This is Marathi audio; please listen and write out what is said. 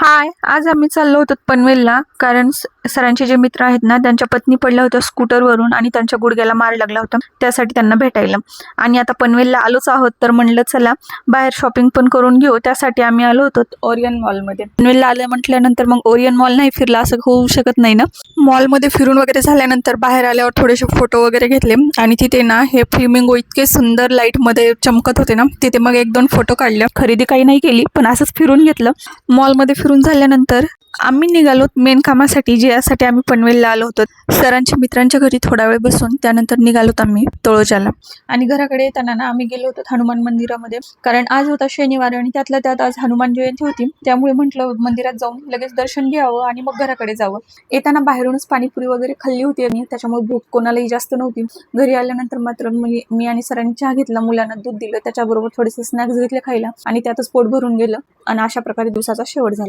हाय, आज आम्ही चाललो होतो पनवेलला. कारण सरांचे जे मित्र आहेत ना, त्यांच्या पत्नी पडल्या होत्या स्कूटरवरून आणि त्यांच्या गुडघ्याला मार लागला होता. त्यासाठी त्यांना भेटायला. आणि आता पनवेलला आलोच आहोत, तर म्हणलं चला बाहेर शॉपिंग पण करून घेऊ. त्यासाठी आम्ही आलो होतो ओरियन मॉलमध्ये. पनवेलला आलं म्हटल्यानंतर मग ओरियन मॉल नाही फिरला असं होऊ शकत नाही ना. मॉलमध्ये फिरून वगैरे झाल्यानंतर बाहेर आल्यावर थोडेसे फोटो वगैरे घेतले आणि तिथे ना हे फ्लेमिंगो इतके सुंदर लाईटमध्ये चमकत होते ना, तिथे मग 1-2 फोटो काढले. खरेदी काही नाही केली, पण असंच फिरून घेतलं. मॉलमध्ये फिरून झाल्यानंतर आम्ही निघालो मेन कामासाठी, ज्यासाठी आम्ही पनवेलला आलो होतो. सरांच्या मित्रांच्या घरी थोडा वेळ बसून त्यानंतर निघालोत आम्ही तळोजाला. आणि घराकडे येताना ना आम्ही गेलो होतो हनुमान मंदिरामध्ये, कारण आज होता शनिवार आणि त्यातल्या त्यात आज हनुमान जयंती होती. त्यामुळे म्हटलं मंदिरात जाऊन लगेच दर्शन घ्यावं आणि मग घराकडे जावं. येताना बाहेरूनच पाणीपुरी वगैरे खाल्ली होती आणि त्याच्यामुळे भूक कोणालाही जास्त नव्हती. घरी आल्यानंतर मात्र मी आणि सरांनी चहा घेतला, मुलांना दूध दिलं, त्याच्याबरोबर थोडेसे स्नॅक्स घेतले खायला आणि त्यातच पोट भरून गेलं. आणि अशा प्रकारे दिवसाचा शेवट झाला.